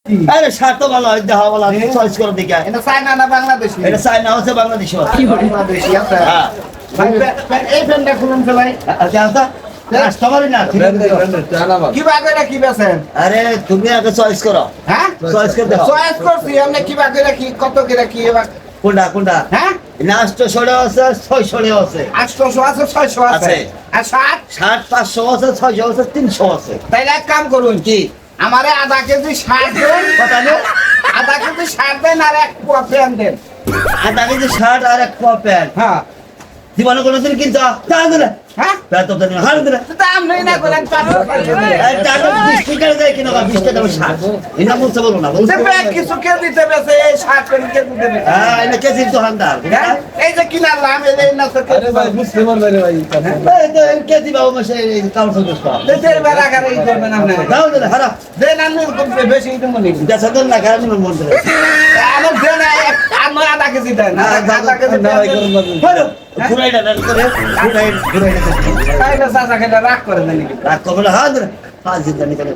আরে শার্ট তো ভালো দেখা ভালো চয়েস করে দিকে এটা চায়না না বাংলাদেশি? এটা চাইনা হচ্ছে বাংলাদেশি বাংলাদেশি আছে। হ্যাঁ ভাই, এই প্যান্টটা খুলুন তো ভাই। কাস্টমারই না কি বাগেরা কি বেছেন? আরে তুমি আগে চয়েস করো হ্যাঁ? চয়েস করে দেখো চয়েস করছি, আপনি কি বাগেরা কি কত করে কি এবার? কোনটা কোনটা হ্যাঁ? নাস্ত সরে আছে 600 আছে 800 আছে, 600 আছে। আছে। আর 60? 500 আছে 600 আছে 300 আছে তাইলে এক কাম করুন, কি আমারে আধা কেজি শার্ট দেন, কথা নেই আধা কেজি শার্ট দেন আর এক পোয়া প্যান্ট দেন। আধা কেজি শার্ট আর এক কোয়া প্যান্ট হ্যাঁ। জীবনে কোনোদিন কিনতে দাঁড়া দিলে হ্যাঁ? প্যান্ট তো দিলে হার দিলে দাম নেই না করেন, টাকা 20 টাকা দেয় কিনা 20 টাকা দাম শার্ট এটা বলতে বলো না বলতে কিছু কেজি দেবে, এই শার্ট প্যান্ট কেজি দেবে। হ্যাঁ এটা কেজি তো হান্দার হ্যাঁ? এই যে কিনালাম, এই না তো কেজি কেজি বাবু মাসে কাউন্টার দোস্ত দেশের বেলা করে এই করবেন আপনি। দাও দিলে হারা দেন আপনি বেশি দেবো নি। দেশা দেন না কারণ মন ধরে আমার দেন আমার আধা কেজি দেন, আধা কেজি দেন। ঘুরাইটা করে ঘুরাইটা তাইলে চাচা খেতে রাগ করে দেন। রাত কবে হাত 5 দিন জানি করে